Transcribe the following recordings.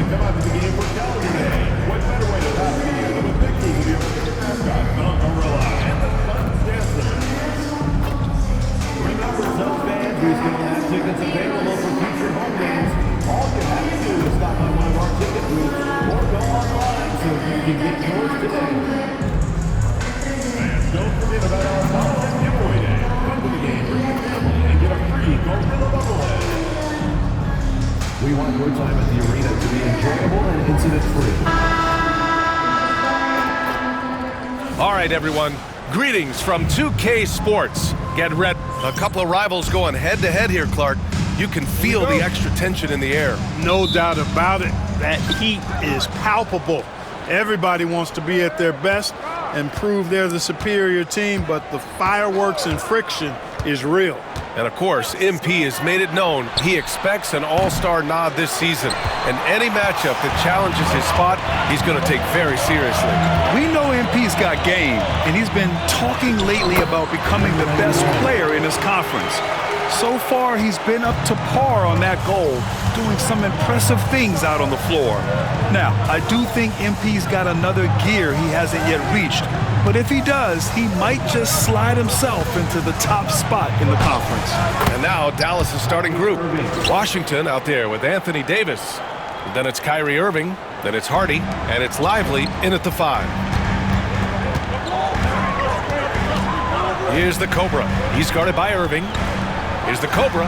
to come out to the game for Calendar Day. What better way to pass the year than with pictures of your favorite mascot, the Gorilla, and the Sun Dancers. Remember, some fans who still have tickets available for future home games. All you have to do is stop by one of our ticket booths or go online so you can get yours today. And don't forget about our Holiday Giveaway Day. Come to the game, bring your family, and get a free Gorilla Bubblehead. We want your time at the arena to be enjoyable and incident-free. All right, everyone. Greetings from 2K Sports. Get ready. A couple of rivals going head-to-head here, Clark. You can feel the extra tension in the air. No doubt about it. That heat is palpable. Everybody wants to be at their best and prove they're the superior team, but the fireworks and friction is real. And of course, MP has made it known he expects an all-star nod this season. And any matchup that challenges his spot, he's going to take very seriously. We know MP's got game, and he's been talking lately about becoming the best player in his conference. So far, he's been up to par on that goal, doing some impressive things out on the floor. Now, I do think MP's got another gear he hasn't yet reached, but if he does, he might just slide himself into the top spot in the conference. And now, Dallas' starting group. Washington out there with Anthony Davis. And then it's Kyrie Irving, then it's Hardy, and it's Lively in at the 5. Here's the Cobra. He's guarded by Irving. Here's the Cobra.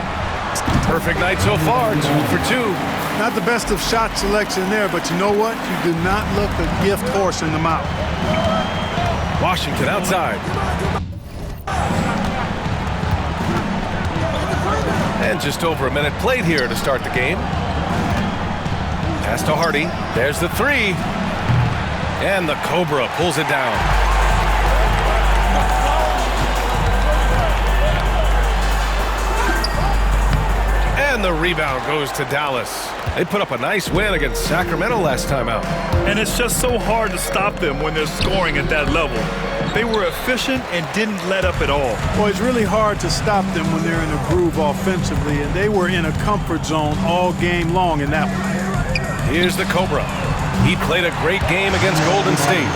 Perfect night so far, 2 for 2. Not the best of shot selection there, but you know what? You do not look a gift horse in the mouth. Washington outside. And just over a minute played here to start the game. Pass to Hardy. There's the 3. And the Cobra pulls it down. And the rebound goes to Dallas. They put up a nice win against Sacramento last time out. And it's just so hard to stop them when they're scoring at that level. They were efficient and didn't let up at all. Well, it's really hard to stop them when they're in a groove offensively, and they were in a comfort zone all game long in that one. Here's the Cobra. He played a great game against Golden State.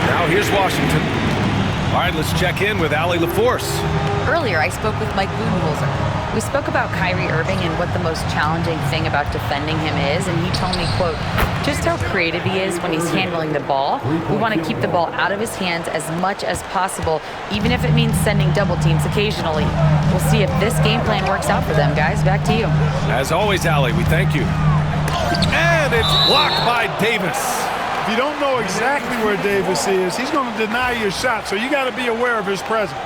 Now here's Washington. All right, let's check in with Allie LaForce. Earlier, I spoke with Mike Budenholzer. We spoke about Kyrie Irving and what the most challenging thing about defending him is, and he told me, quote, just how creative he is when he's handling the ball. We want to keep the ball out of his hands as much as possible, even if it means sending double teams occasionally. We'll see if this game plan works out for them, guys. Back to you. As always, Allie, we thank you. And it's blocked by Davis. If you don't know exactly where Davis is, he's going to deny your shot, so you got to be aware of his presence.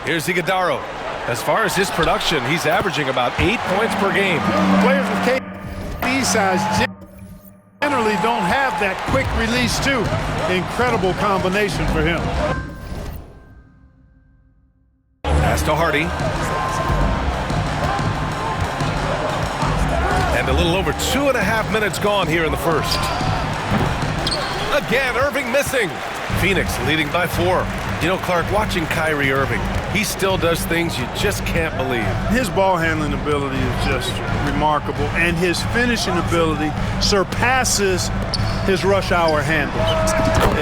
Here's Iguodala. As far as his production, he's averaging about 8 points per game. Players with KD size generally don't have that quick release, too. Incredible combination for him. Pass to Hardy. And a little over 2.5 minutes gone here in the first. Again, Irving missing. Phoenix leading by 4. You know, Clark, watching Kyrie Irving, he still does things you just can't believe. His ball handling ability is just remarkable, and his finishing ability surpasses his rush hour handle.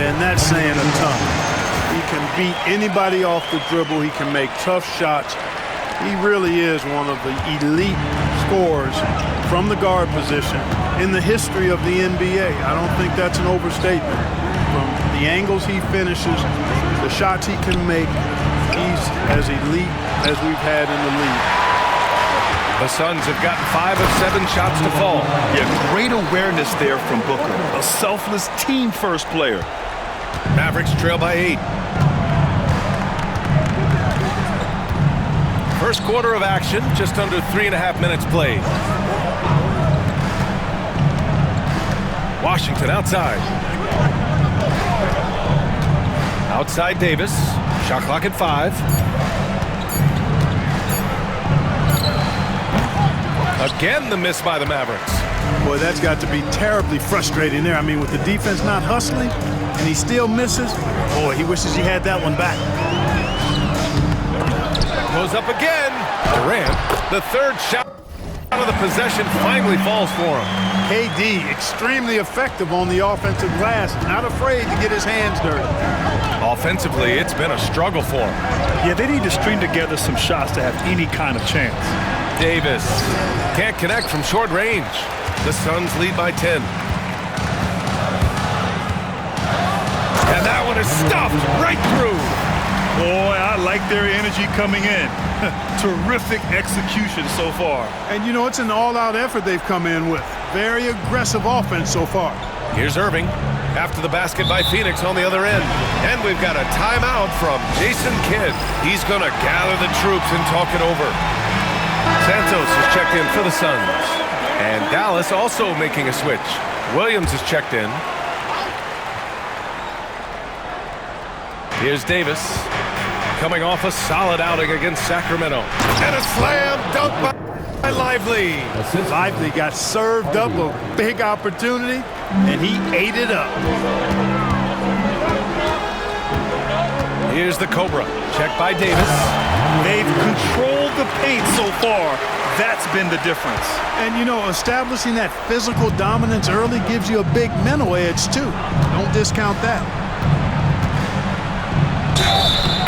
And that's saying a ton. He can beat anybody off the dribble. He can make tough shots. He really is one of the elite scorers from the guard position in the history of the NBA. I don't think that's an overstatement. From the angles he finishes, the shots he can make, he's as elite as we've had in the league. The Suns have gotten 5 of 7 shots to fall. Yeah, great awareness there from Booker. A selfless team-first player. Mavericks trail by 8. First quarter of action, just under 3.5 minutes played. Washington outside. Outside Davis. Shot clock at 5. Again, the miss by the Mavericks. Boy, that's got to be terribly frustrating there. I mean, with the defense not hustling and he still misses, boy, he wishes he had that one back. Goes up again. Durant, the third shot of the possession, finally falls for him. KD, extremely effective on the offensive glass, not afraid to get his hands dirty. Offensively, it's been a struggle for him. Yeah, they need to string together some shots to have any kind of chance. Davis can't connect from short range. The Suns lead by 10. And that one is stuffed right through. Boy, I like their energy coming in. Terrific execution so far. And you know, it's an all-out effort they've come in with. Very aggressive offense so far. Here's Irving after the basket by Phoenix on the other end. And we've got a timeout from Jason Kidd. He's going to gather the troops and talk it over. Santos is checked in for the Suns. And Dallas also making a switch. Williams is checked in. Here's Davis, coming off a solid outing against Sacramento. And a slam dunk by Lively. Lively got served up a big opportunity, and he ate it up. Here's the Cobra, checked by Davis. They've controlled the paint so far. That's been the difference. And, you know, establishing that physical dominance early gives you a big mental edge, too. Don't discount that.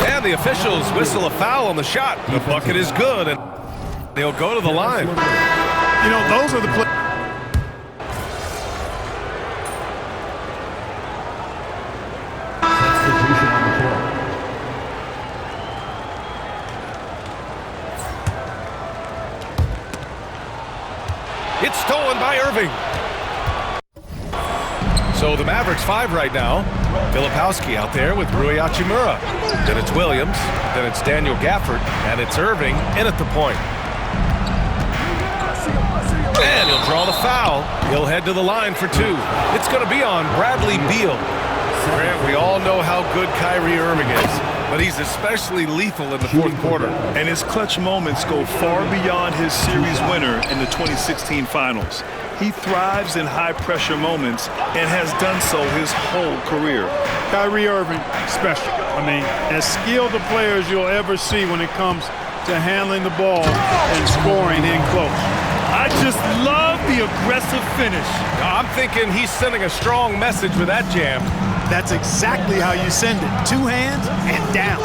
And the officials whistle a foul on the shot. The bucket is good, and they'll go to the line. You know, those are the plays. Substitution on the floor. It's stolen by Irving. So the Mavericks 5 right now. Filipowski out there with Rui Hachimura. Then it's Williams. Then it's Daniel Gafford. And it's Irving in at the point. And he'll draw the foul. He'll head to the line for 2. It's going to be on Bradley Beal. Grant, we all know how good Kyrie Irving is, but he's especially lethal in the fourth quarter. And his clutch moments go far beyond his series winner in the 2016 finals. He thrives in high-pressure moments and has done so his whole career. Kyrie Irving, special. I mean, as skilled a player as you'll ever see when it comes to handling the ball and scoring in close. I just love the aggressive finish. I'm thinking he's sending a strong message with that jam. That's exactly how you send it. 2 hands and down.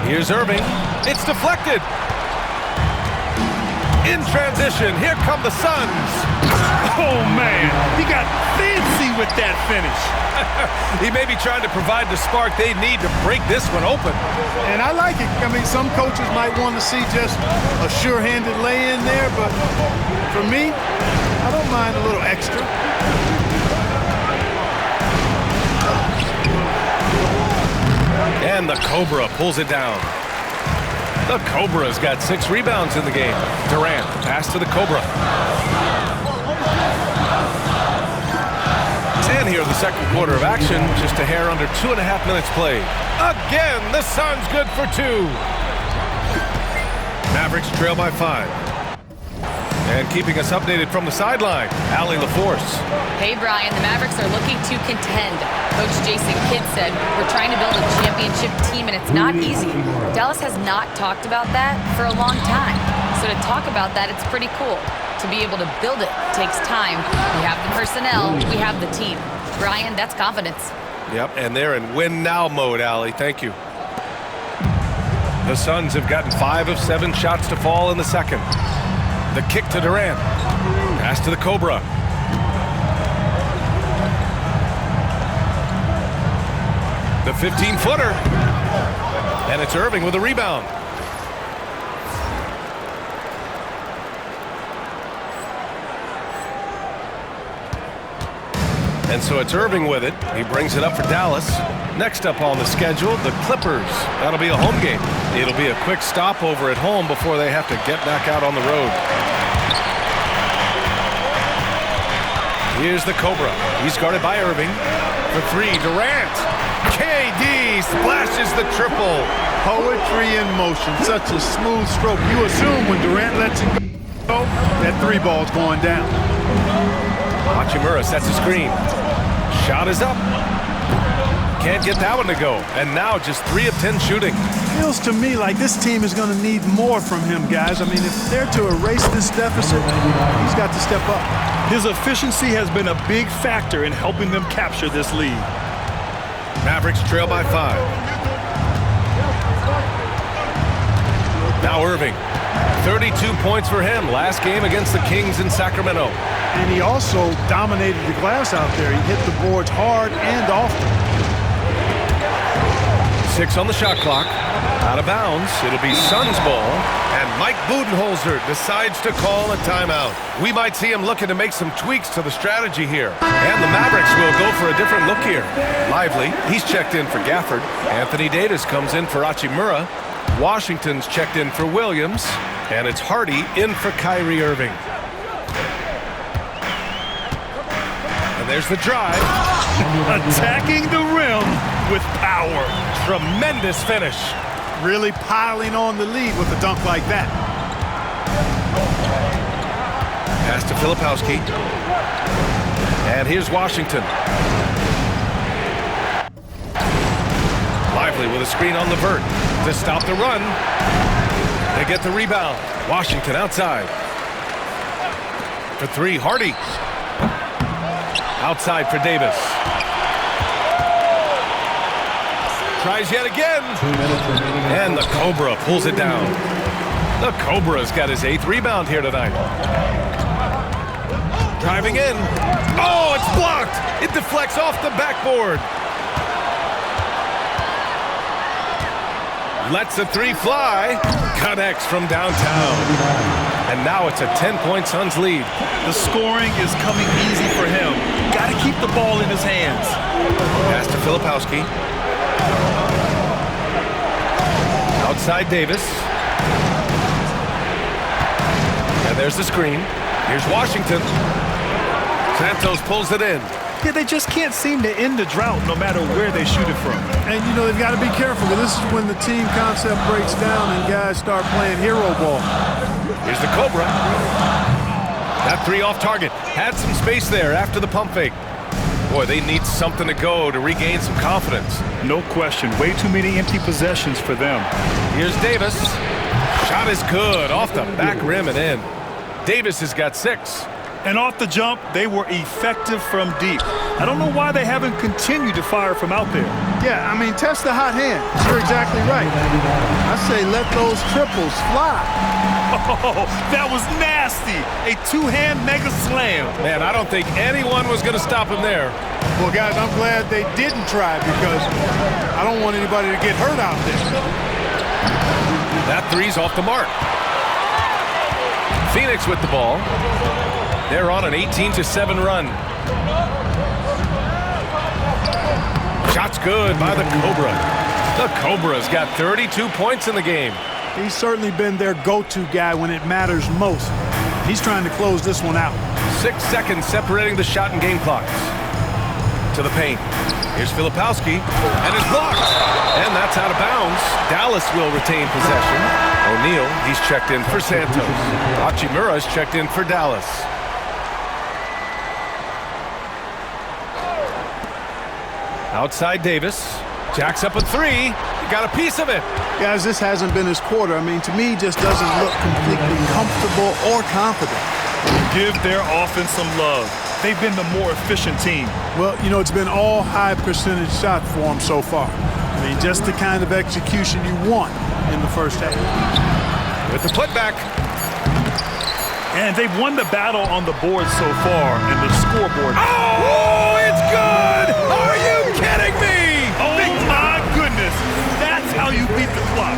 Here's Irving. It's deflected. In transition, here come the Suns. Oh, man, he got fancy with that finish. He may be trying to provide the spark they need to break this one open. And I like it. I mean, some coaches might want to see just a sure-handed lay-in there, but for me, I don't mind a little extra. And the Cobra pulls it down. The Cobra's got 6 rebounds in the game. Durant, pass to the Cobra. And here in the second quarter of action, just a hair under 2.5 minutes played. Again, the Suns good for 2. Mavericks trail by 5. And keeping us updated from the sideline, Allie LaForce. Hey, Brian, the Mavericks are looking to contend. Coach Jason Kidd said, we're trying to build a championship team, and it's not easy. Dallas has not talked about that for a long time. So to talk about that, it's pretty cool. To be able to build it takes time. We have the personnel, we have the team. Brian, that's confidence. Yep, and they're in win-now mode, Allie. Thank you. The Suns have gotten 5 of 7 shots to fall in the second. The kick to Durant. Pass to the Cobra. The 15-footer. And it's Irving with a rebound. And so it's Irving with it. He brings it up for Dallas. Next up on the schedule, the Clippers. That'll be a home game. It'll be a quick stopover at home before they have to get back out on the road. Here's the Cobra. He's guarded by Irving. For 3, Durant. KD splashes the triple. Poetry in motion. Such a smooth stroke. You assume when Durant lets it go. That three ball's going down. Hachimura sets a screen. Shot is up. Can't get that one to go. And now just 3 of 10 shooting. Feels to me like this team is going to need more from him, guys. I mean, if they're to erase this deficit, he's got to step up. His efficiency has been a big factor in helping them capture this lead. Mavericks trail by 5. Now Irving. 32 points for him last game against the Kings in Sacramento. And he also dominated the glass out there. He hit the boards hard and often. 6 on the shot clock. Out of bounds. It'll be Suns ball. And Mike Budenholzer decides to call a timeout. We might see him looking to make some tweaks to the strategy here. And the Mavericks will go for a different look here. Lively, he's checked in for Gafford. Anthony Davis comes in for Hachimura. Washington's checked in for Williams. And it's Hardy in for Kyrie Irving. And there's the drive. Attacking the rim with power. Tremendous finish. Really piling on the lead with a dunk like that. Pass to Filipowski. And here's Washington. Lively with a screen on Levert to stop the run. They get the rebound. Washington outside. For 3, Hardy. Outside for Davis. Tries yet again. And the Cobra pulls it down. The Cobra's got his 8th rebound here tonight. Driving in. Oh, it's blocked. It deflects off the backboard. Lets the 3 fly. Connects from downtown. And now it's a 10-point Suns lead. The scoring is coming easy for him. Got to keep the ball in his hands. Pass to Filipowski. Outside Davis. And there's the screen. Here's Washington. Santos pulls it in. Yeah, they just can't seem to end the drought no matter where they shoot it from. And, you know, they've got to be careful. This is when the team concept breaks down and guys start playing hero ball. Here's the Cobra. That 3 off target. Had some space there after the pump fake. Boy, they need something to go to regain some confidence. No question. Way too many empty possessions for them. Here's Davis. Shot is good. Off the back rim and in. Davis has got 6. And off the jump, they were effective from deep. I don't know why they haven't continued to fire from out there. Yeah, I mean, test the hot hand. You're exactly right. I say let those triples fly. Oh, that was nasty. A 2-hand mega slam. Man, I don't think anyone was going to stop him there. Well, guys, I'm glad they didn't try because I don't want anybody to get hurt out there. That 3's off the mark. Phoenix with the ball. They're on an 18-7 run. Shot's good by the Cobra. The Cobra's got 32 points in the game. He's certainly been their go-to guy when it matters most. He's trying to close this one out. 6 seconds separating the shot and game clocks. To the paint. Here's Filipowski, and it's blocked. And that's out of bounds. Dallas will retain possession. O'Neal, he's checked in for Santos. Hachimura's checked in for Dallas. Outside Davis. Jacks up a 3. He got a piece of it. Guys, this hasn't been his quarter. I mean, to me, just doesn't look completely comfortable or confident. Give their offense some love. They've been the more efficient team. Well, you know, it's been all high percentage shots for them so far. I mean, just the kind of execution you want in the first half. With the putback. And they've won the battle on the board so far and the scoreboard. Oh, it's good! Are you kidding me? Oh, my goodness. That's how you beat the clock.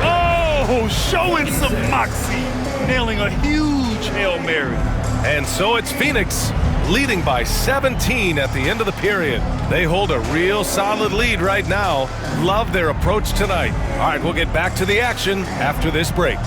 Oh, showing some moxie. Nailing a huge Hail Mary. And so it's Phoenix leading by 17 at the end of the period. They hold a real solid lead right now. Love their approach tonight. All right, we'll get back to the action after this break.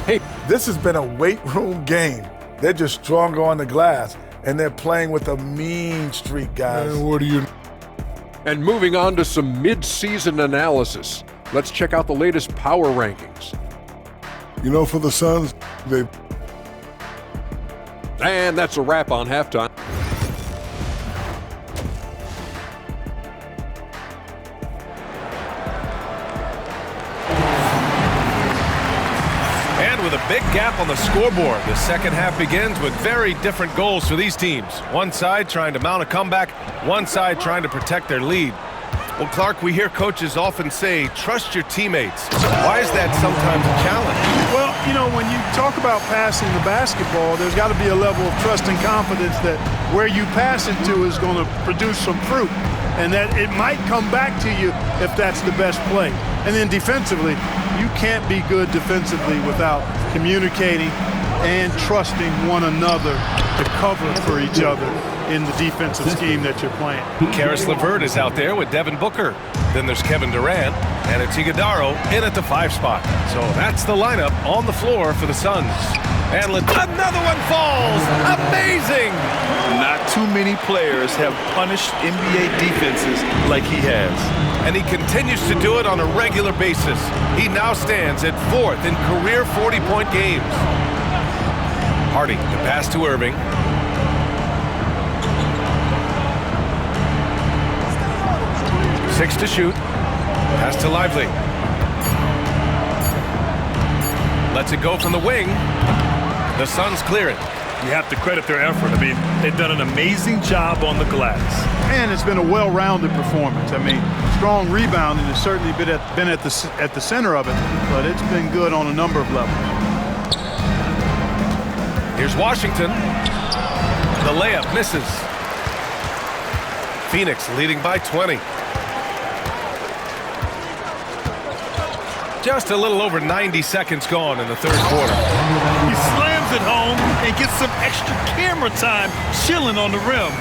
Hey, this has been a weight room game. They're just stronger on the glass, and they're playing with a mean streak, guys. and moving on to some mid-season analysis. Let's check out the latest power rankings. You know, for the Suns, they And that's a wrap on halftime. And with a big gap on the scoreboard, the second half begins with very different goals for these teams. One side trying to mount a comeback, one side trying to protect their lead. Well, Clark, we hear coaches often say, trust your teammates. Why is that sometimes a challenge? Well, you know, when you talk about passing the basketball, there's got to be a level of trust and confidence that where you pass it to is going to produce some fruit, and that it might come back to you if that's the best play. And then defensively, you can't be good defensively without communicating and trusting one another to cover for each other in the defensive scheme that you're playing. Karis LeVert is out there with Devin Booker. Then there's Kevin Durant, and it's Iguodala in at the 5 spot. So that's the lineup on the floor for the Suns. And another one falls. Amazing! Not too many players have punished NBA defenses like he has. And he continues to do it on a regular basis. He now stands at 4th in career 40-point games. Hardy, the pass to Irving. Six to shoot. Pass to Lively. Lets it go from the wing. The Suns clear it. You have to credit their effort. I mean, they've done an amazing job on the glass. And it's been a well-rounded performance. I mean, strong rebounding has certainly been at the center of it, but it's been good on a number of levels. Here's Washington. The layup misses. Phoenix leading by 20. Just a little over 90 seconds gone in the third quarter. He slams it home and gets some extra camera time chilling on the rim.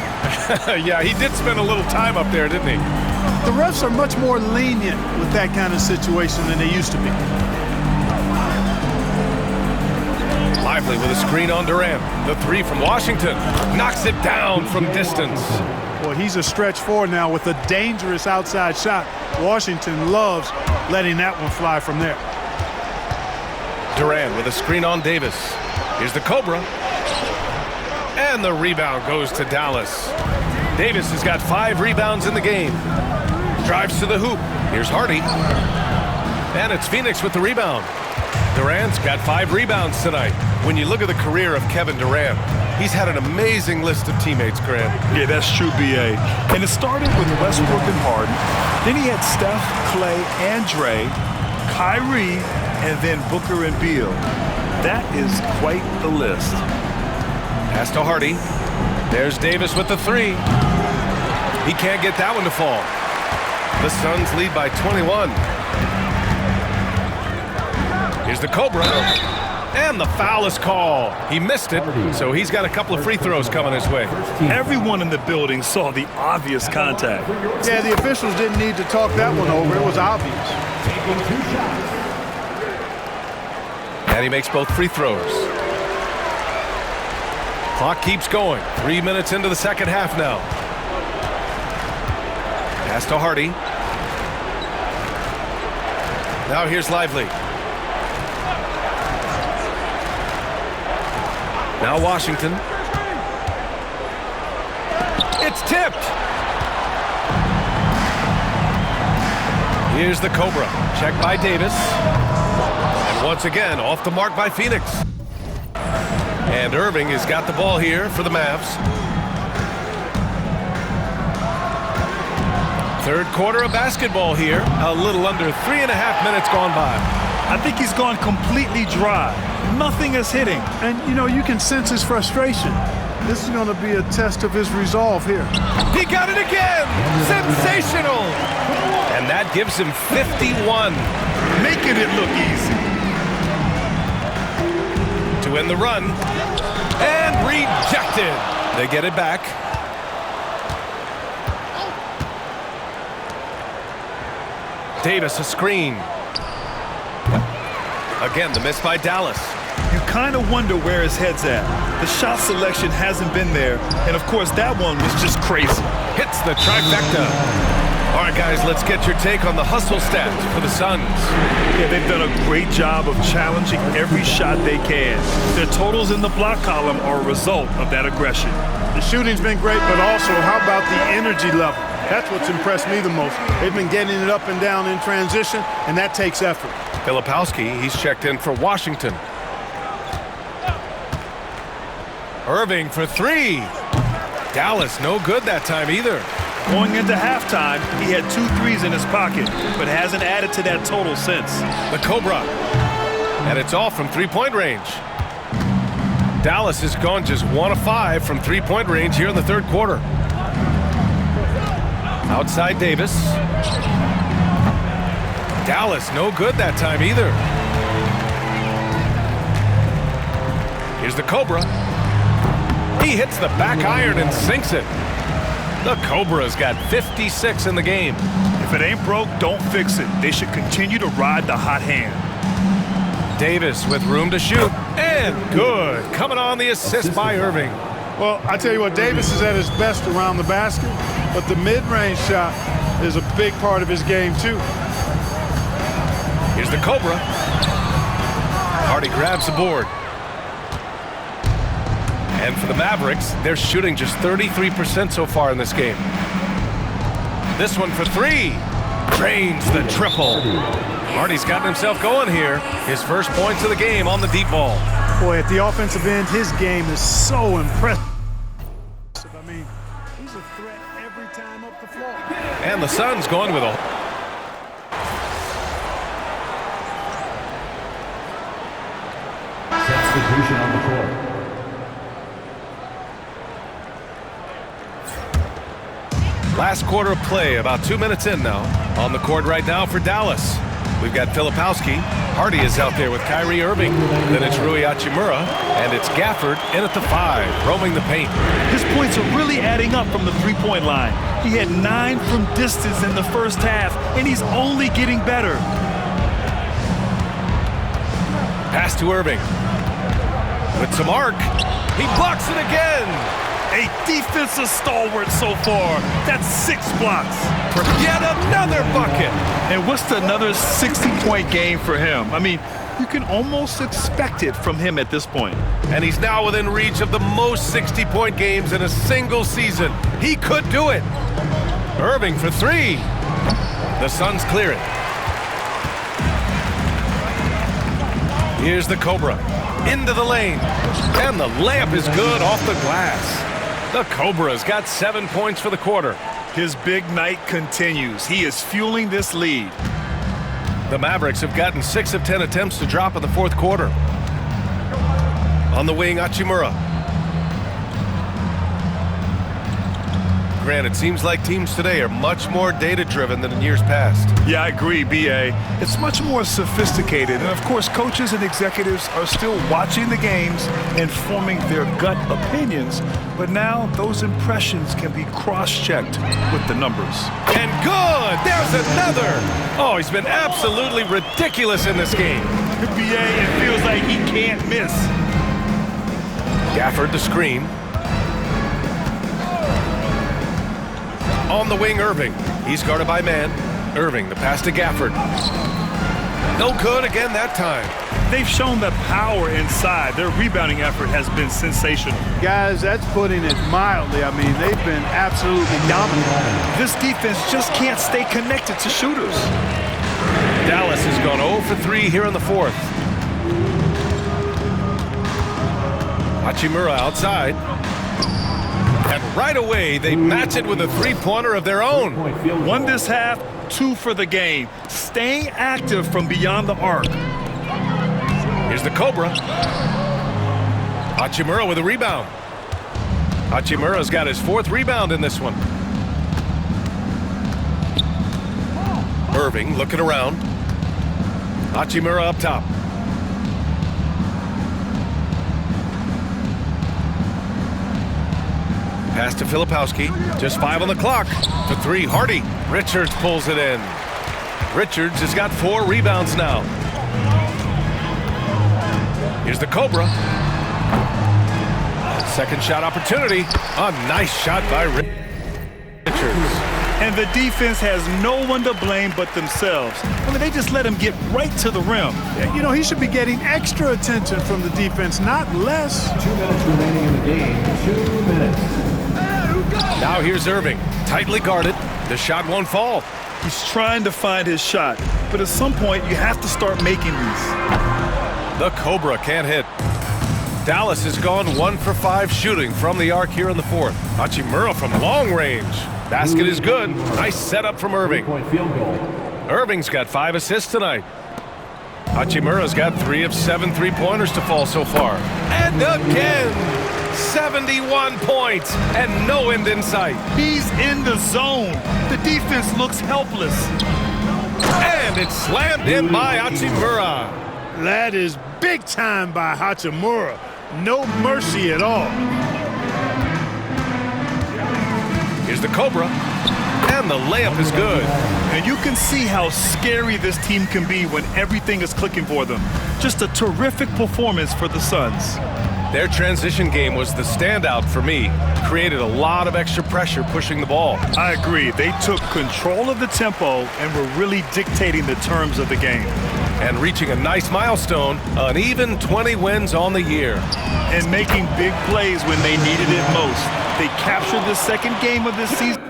Yeah, he did spend a little time up there, didn't he? The refs are much more lenient with that kind of situation than they used to be. Lively with a screen on Durant. The 3 from Washington. Knocks it down from distance. Well, he's a stretch forward now with a dangerous outside shot. Washington loves letting that one fly from there. Durant with a screen on Davis. Here's the Cobra. And the rebound goes to Dallas. Davis has got 5 rebounds in the game. Drives to the hoop. Here's Hardy. And it's Phoenix with the rebound. Durant's got 5 rebounds tonight. When you look at the career of Kevin Durant, he's had an amazing list of teammates, Grant. Yeah, that's true, B.A. And it started with Westbrook and Harden. Then he had Steph, Clay, and Dre, Kyrie, and then Booker and Beal. That is quite the list. Pass to Hardy. There's Davis with the 3. He can't get that one to fall. The Suns lead by 21. Here's the Cobra. And the foul is called. He missed it, so he's got a couple of free throws coming his way. Everyone in the building saw the obvious contact. Yeah, the officials didn't need to talk that one over. It was obvious. And he makes both free throws. Clock keeps going. 3 minutes into the second half now. Pass to Hardy. Now here's Lively. Now Washington. It's tipped. Here's the Cobra. Checked by Davis. And once again, off the mark by Phoenix. And Irving has got the ball here for the Mavs. Third quarter of basketball here. A little under 3.5 minutes gone by. I think he's gone completely dry. Nothing is hitting. And, you know, you can sense his frustration. This is going to be a test of his resolve here. He got it again! Sensational! And that gives him 51. Making it look easy. To end the run. And rejected. They get it back. Davis a screen. Again, the miss by Dallas. You kind of wonder where his head's at. The shot selection hasn't been there, and of course that one was just crazy. Hits the trifecta. All right, guys, let's get your take on the hustle stats for the Suns. Yeah, they've done a great job of challenging every shot they can. Their totals in the block column are a result of that aggression. The shooting's been great, but also how about the energy level? That's what's impressed me the most. They've been getting it up and down in transition, and that takes effort. Filipowski, he's checked in for Washington. Irving for three. Dallas, no good that time either. Going into halftime, he had 2 threes in his pocket, but hasn't added to that total since. The Cobra. And it's all from three-point range. Dallas has gone just 1 of 5 from three-point range here in the third quarter. Outside Davis. Dallas, no good that time either. Here's the Cobra. He hits the back iron and sinks it. The Cobra's got 56 in the game. If it ain't broke, don't fix it. They should continue to ride the hot hand. Davis with room to shoot. And good. Coming on the assist by Irving. Well, I tell you what, Davis is at his best around the basket, but the mid-range shot is a big part of his game, too. Here's the Cobra. Hardy grabs the board. And for the Mavericks, they're shooting just 33% so far in this game. This one for three. Drains the triple. Hardy's gotten himself going here. His first points of the game on the deep ball. Boy, at the offensive end, his game is so impressive. I mean, he's a threat every time up the floor. And the Suns going with a... Substitution on the court. Last quarter of play, about 2 minutes in now. On the court right now for Dallas. We've got Filipowski. Hardy is out there with Kyrie Irving. Then it's Rui Hachimura. And it's Gafford in at the 5, roaming the paint. His points are really adding up from the three-point line. He had 9 from distance in the first half, and he's only getting better. Pass to Irving. With some arc. He blocks it again. A defensive stalwart so far. That's 6 blocks. Yet another bucket. And what's another 60-point game for him? I mean, you can almost expect it from him at this point. And he's now within reach of the most 60-point games in a single season. He could do it. Irving for 3. The Suns clear it. Here's the Cobra. Into the lane. And the layup is good off the glass. The Cobra's got 7 points for the quarter. His big night continues. He is fueling this lead. The Mavericks have gotten 6 of 10 attempts to drop in the fourth quarter. On the wing, Hachimura. Grant, it seems like teams today are much more data-driven than in years past. Yeah, I agree, B.A. It's much more sophisticated. And, of course, coaches and executives are still watching the games and forming their gut opinions. But now those impressions can be cross-checked with the numbers. And good! There's another! Oh, he's been absolutely ridiculous in this game. B.A., it feels like he can't miss. Gafford the screen. On the wing, Irving. He's guarded by man. Irving, the pass to Gafford. No good again that time. They've shown the power inside. Their rebounding effort has been sensational. Guys, that's putting it mildly. I mean, they've been absolutely dominant. This defense just can't stay connected to shooters. Dallas has gone 0 for 3 here in the fourth. Hachimura outside. And right away, they match it with a three-pointer of their own. 1 this half, 2 for the game. Staying active from beyond the arc. Here's the Cobra. Hachimura with a rebound. Hachimura's got his 4th rebound in this one. Irving looking around. Hachimura up top. Pass to Filipowski. Just 5 on the clock. For 3, Hardy. Richards pulls it in. Richards has got 4 rebounds now. Here's the Cobra. Second shot opportunity. A nice shot by Richards. And the defense has no one to blame but themselves. I mean, they just let him get right to the rim. You know, he should be getting extra attention from the defense, not less. 2 minutes remaining in the game. 2 minutes. Now here's Irving. Tightly guarded. The shot won't fall. He's trying to find his shot, but at some point you have to start making these. The Cobra can't hit. Dallas has gone 1 for 5 shooting from the arc here in the fourth. Hachimura from long range. Basket is good. Nice setup from Irving. 3-point field goal. Irving's got 5 assists tonight. Hachimura's got 3 of 7 3-pointers to fall so far. And again, 71 points and no end in sight. He's in the zone. The defense looks helpless. And it's slammed in by Hachimura. That is big time by Hachimura. No mercy at all. Here's the Cobra. And the layup is good. And you can see how scary this team can be when everything is clicking for them. Just a terrific performance for the Suns. Their transition game was the standout for me. Created a lot of extra pressure pushing the ball. I agree. They took control of the tempo and were really dictating the terms of the game. And reaching a nice milestone, an even 20 wins on the year. And making big plays when they needed it most. They captured the second game of this season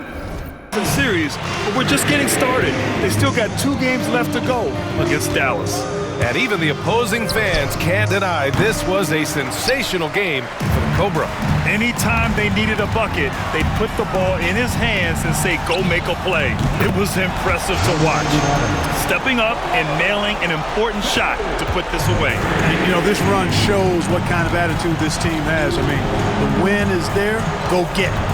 series, but we're just getting started. They still got 2 games left to go against Dallas. And even the opposing fans can't deny this was a sensational game for the Cobra. Anytime they needed a bucket, they put the ball in his hands and say, go make a play. It was impressive to watch. Stepping up and nailing an important shot to put this away. You know, this run shows what kind of attitude this team has. I mean, the win is there, go get it.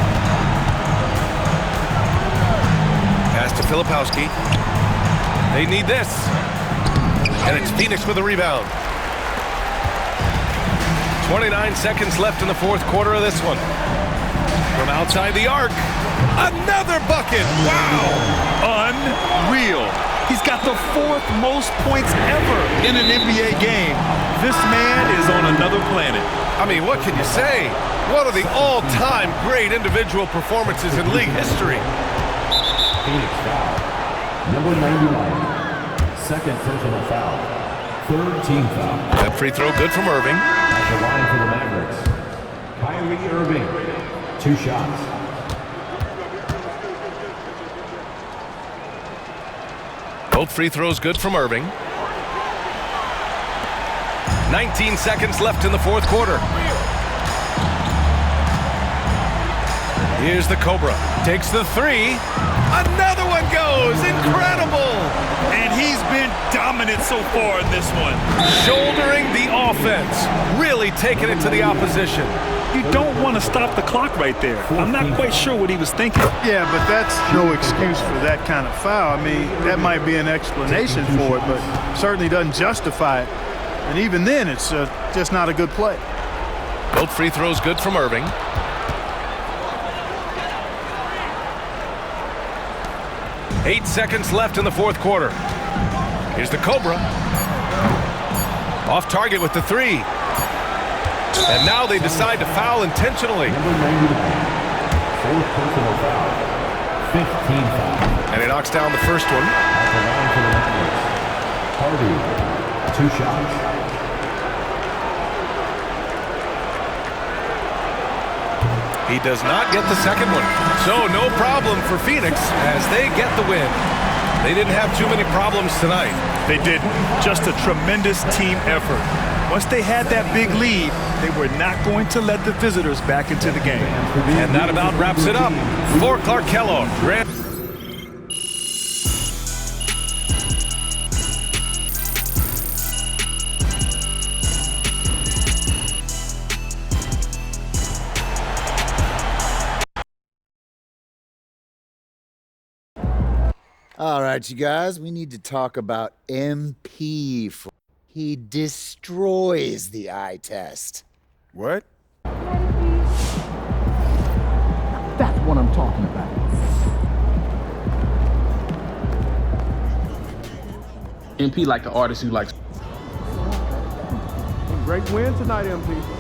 Pass to Filipowski. They need this. And it's Phoenix with a rebound. 29 seconds left in the fourth quarter of this one. From outside the arc, another bucket. Wow! Unreal. He's got the 4th most points ever in an NBA game. This man is on another planet. I mean, what can you say? One of the all-time great individual performances in league history. Phoenix foul. Number 91. Second personal foul. 3rd team foul. That free throw good from Irving. At the line for the Mavericks. Kyrie Irving. 2 shots. Both free throws good from Irving. 19 seconds left in the fourth quarter. Here's the Cobra. Takes the 3. Another one goes. Incredible. And he's been dominant so far in this one. Shouldering the offense. Really taking it to the opposition. You don't want to stop the clock right there. I'm not quite sure what he was thinking. Yeah, but that's no excuse for that kind of foul. I mean, that might be an explanation for it, but certainly doesn't justify it. And even then, it's just not a good play. Both free throws good from Irving. Eight seconds left in the fourth quarter. Here's the Cobra. Off target with the 3. And now they decide to foul intentionally. Number 99. 4th personal foul. 15 foul. And he knocks down the first one. At the line for the Mavericks. Hardy. 2 shots. He does not get the second one. So no problem for Phoenix as they get the win. They didn't have too many problems tonight. They didn't. Just a tremendous team effort. Once they had that big lead, they were not going to let the visitors back into the game. And that about wraps it up. For Clark Kellogg, Grant. All right, you guys, we need to talk about MP. He destroys the eye test. What? That's what I'm talking about. MP like an artist who likes. Great win tonight, MP.